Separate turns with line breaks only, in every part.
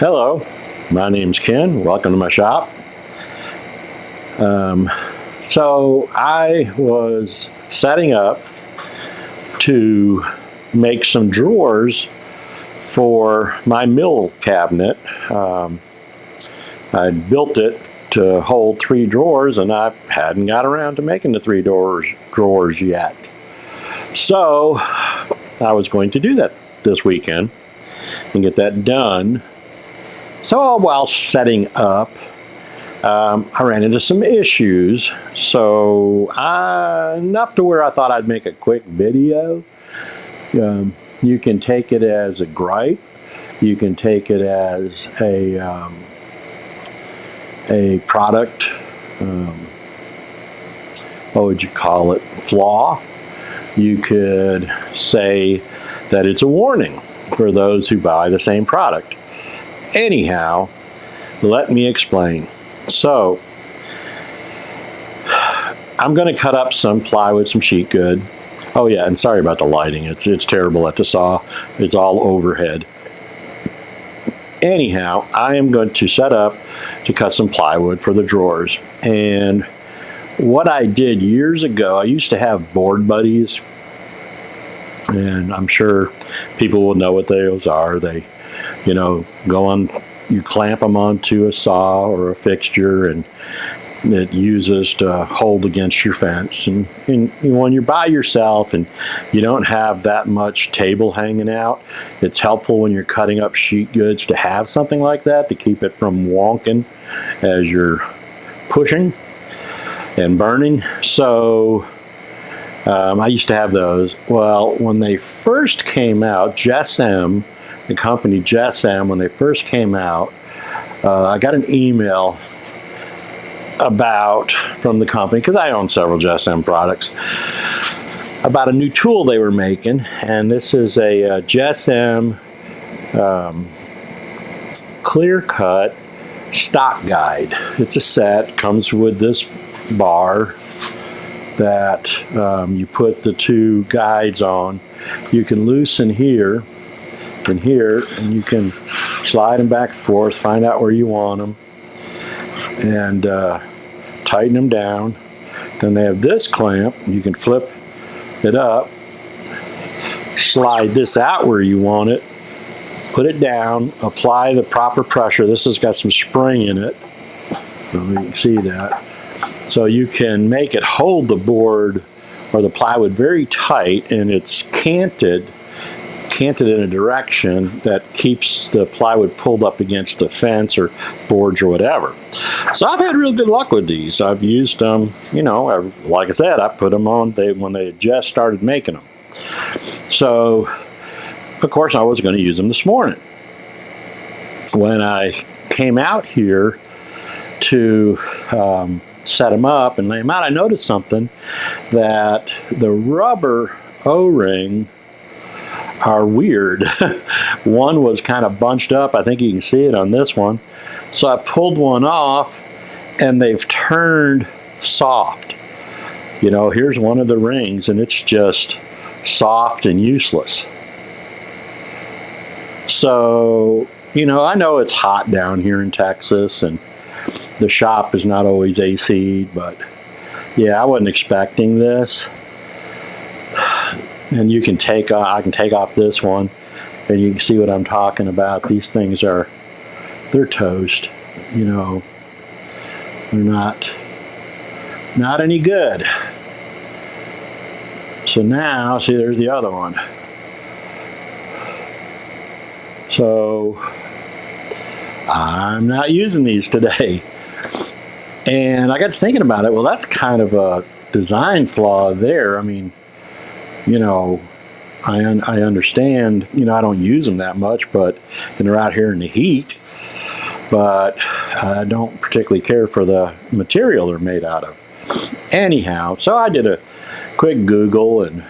Hello, my name's Ken. Welcome to my shop. So I was setting up to make some drawers for my mill cabinet. I built it to hold 3 drawers, and I hadn't got around to making the 3 drawers yet. So I was going to do that this weekend and get that done. So while setting up, I ran into some issues. So enough to where I thought I'd make a quick video. You can take it as a gripe. You can take it as a product, what would you call it, flaw. You could say that it's a warning for those who buy the same product. Anyhow, let me explain. So, I'm going to cut up some plywood, some sheet good. Oh yeah, and sorry about the lighting. It's terrible at the saw. It's all overhead. Anyhow, I am going to set up to cut some plywood for the drawers. And what I did years ago, I used to have board buddies. And I'm sure people will know what those are. They, go on, you clamp them onto a saw or a fixture, and it uses to hold against your fence. And when you're by yourself and you don't have that much table hanging out, it's helpful when you're cutting up sheet goods to have something like that to keep it from wonking as you're pushing and burning. So I used to have those. Well, when they first came out, JessEm, the company JessEm, when they first came out, I got an email from the company, because I own several JessEm products, about a new tool they were making. And this is a JessEm Clear-Cut stock guide. It's a set, comes with this bar that you put the 2 guides on. You can loosen here and here, and you can slide them back and forth, find out where you want them, and tighten them down. Then they have this clamp. You can flip it up, slide this out where you want it, put it down, apply the proper pressure. This has got some spring in it. You can see that. So you can make it hold the board or the plywood very tight, and it's canted in a direction that keeps the plywood pulled up against the fence or boards or whatever. So I've had real good luck with these. I've used them, like I said, I put them on when they just started making them. So, of course, I was going to use them this morning. When I came out here to set them up and lay them out, I noticed something, that the rubber O-ring are weird. One was kind of bunched up. I think you can see it on this one. So I pulled one off, and they've turned soft. Here's one of the rings, and it's just soft and useless. So, I know it's hot down here in Texas, and the shop is not always AC'd, but yeah, I wasn't expecting this. And I can take off this one, and you can see what I'm talking about. These things they're toast. They're not any good. So now, see, there's the other one. So I'm not using these today. And I got to thinking about it. Well, that's kind of a design flaw there. I mean, I understand, I don't use them that much, but they're out here in the heat. But I don't particularly care for the material they're made out of. Anyhow, so I did a quick Google and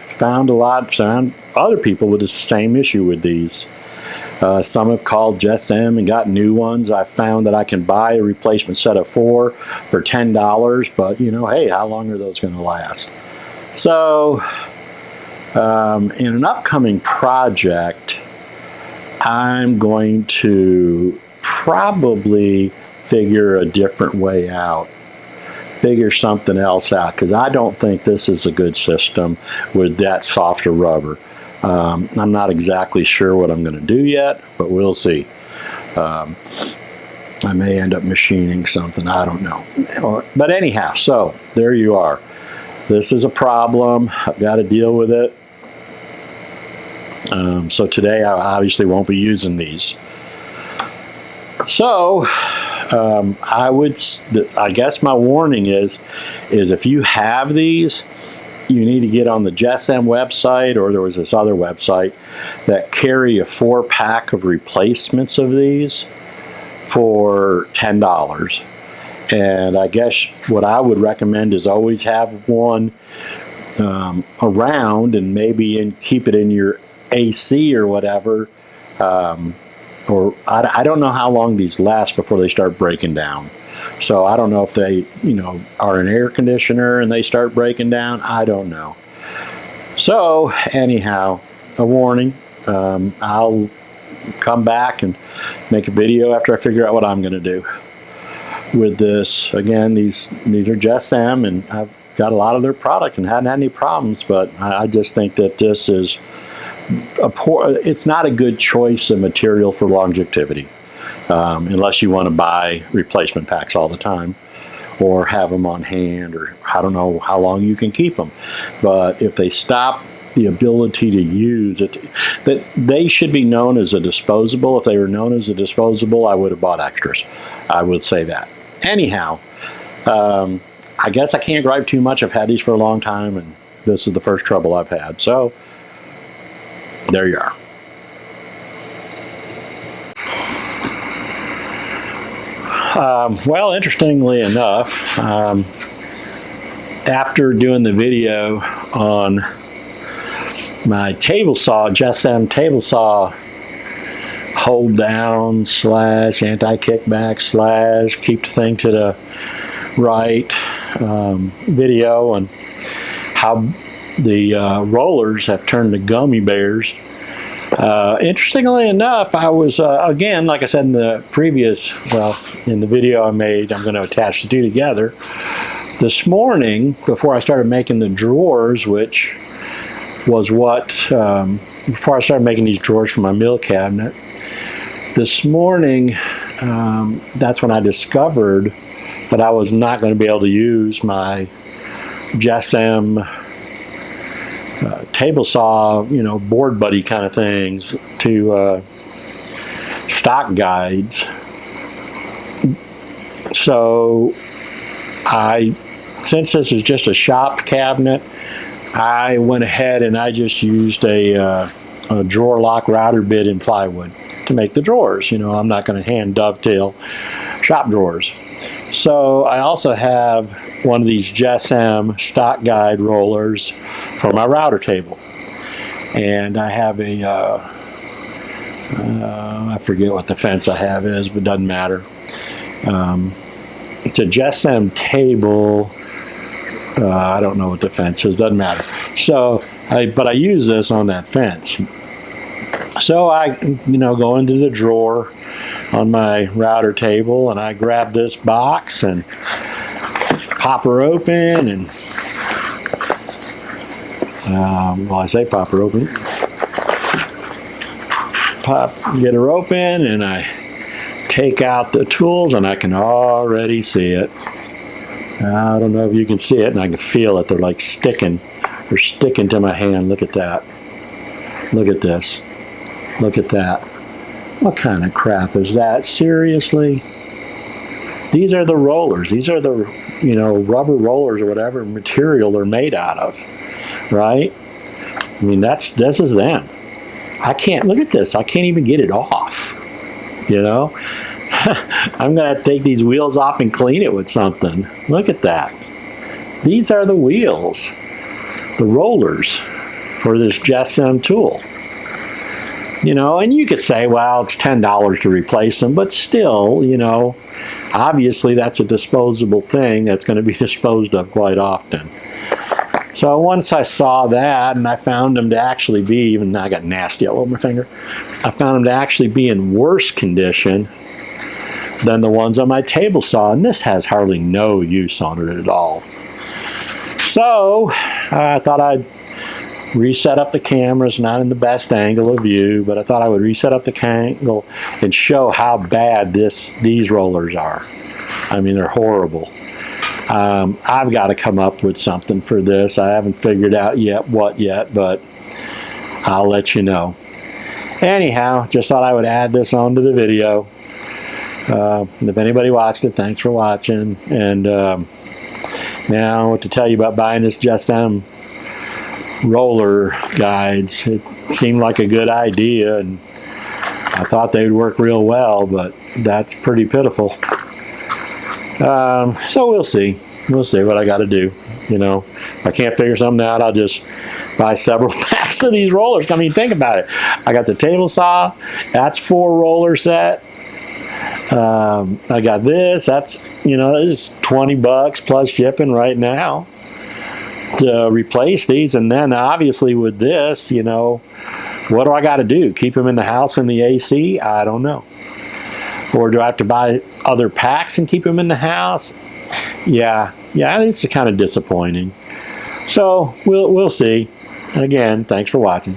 found other people with the same issue with these. Some have called JessEm and got new ones. I found that I can buy a replacement set of 4 for $10, but hey, how long are those going to last? So in an upcoming project, I'm going to probably figure a different way out. Figure something else out, because I don't think this is a good system with that softer rubber. I'm not exactly sure what I'm going to do yet, but we'll see. I may end up machining something, I don't know. But anyhow, so there you are. This is a problem. I've got to deal with it. So today I obviously won't be using these. So I guess my warning is if you have these, you need to get on the JessEm website, or there was this other website that carry a 4-pack of replacements of these for $10. And I guess what I would recommend is always have one around, and maybe keep it in your AC or whatever. Or I don't know how long these last before they start breaking down. So I don't know if they, are an air conditioner and they start breaking down. I don't know. So anyhow, a warning. I'll come back and make a video after I figure out what I'm going to do with this. Again, these are JessEm, and I've got a lot of their product and hadn't had any problems, but I just think that this is it's not a good choice of material for longevity, unless you want to buy replacement packs all the time or have them on hand, or I don't know how long you can keep them. But if they stop the ability to use it, that they should be known as a disposable. If they were known as a disposable, I would have bought extras. I would say that. Anyhow, I guess I can't gripe too much. I've had these for a long time, and this is the first trouble I've had. So there you are. Well, interestingly enough, after doing the video on my table saw, JessEm table saw hold down / anti-kickback / keep the thing to the right video, and how the rollers have turned to gummy bears. Interestingly enough, I was, again, like I said in the previous, in the video I made, I'm going to attach the two together. This morning, before I started making the drawers, which was before I started making these drawers for my meal cabinet, this morning, that's when I discovered that I was not going to be able to use my JessEm table saw, board buddy kind of things to stock guides. So since this is just a shop cabinet, I went ahead and I just used a drawer lock router bit in plywood to make the drawers. I'm not going to hand dovetail shop drawers. So I also have one of these JessEm stock guide rollers for my router table. And I have a, I forget what the fence I have is, but it doesn't matter. It's a JessEm table. I don't know what the fence is, doesn't matter. So, but I use this on that fence. So I, go into the drawer on my router table, and I grab this box and pop her open, and I say pop her open. Get her open, and I take out the tools, and I can already see it. I don't know if you can see it, and I can feel it. They're like sticking. They're sticking to my hand. Look at that. Look at this. Look at that. What kind of crap is that? Seriously? These are the rollers. These are the, rubber rollers or whatever material they're made out of, right? I mean, this is them. I can't, look at this. I can't even get it off, I'm going to take these wheels off and clean it with something. Look at that. These are the wheels, the rollers for this JessEm tool. And you could say, well, it's $10 to replace them, but still, obviously that's a disposable thing that's going to be disposed of quite often. So once I saw that, and I found them to actually be, even though I got nasty all over my finger, I found them to actually be in worse condition than the ones on my table saw, and this has hardly no use on it at all. So I thought I'd reset up the cameras, not in the best angle of view, but I thought I would reset up the angle and show how bad these rollers are. I mean, they're horrible. I've got to come up with something for this. I haven't figured out yet what yet, but I'll let you know. Anyhow, just thought I would add this onto the video. If anybody watched it, thanks for watching. And now what to tell you about buying this JessEm roller guides. It seemed like a good idea, and I thought they would work real well, but that's pretty pitiful. So we'll see. We'll see what I got to do. You know, if I can't figure something out, I'll just buy several packs of these rollers. I mean, think about it. I got the table saw. That's 4 roller set. I got this. That's, you know, this is $20 plus shipping right now to replace these. And then obviously with this, you know, what do I got to do? Keep them in the house in the AC? I don't know. Or do I have to buy other packs and keep them in the house? Yeah, it's kind of disappointing. So we'll see. And again, thanks for watching.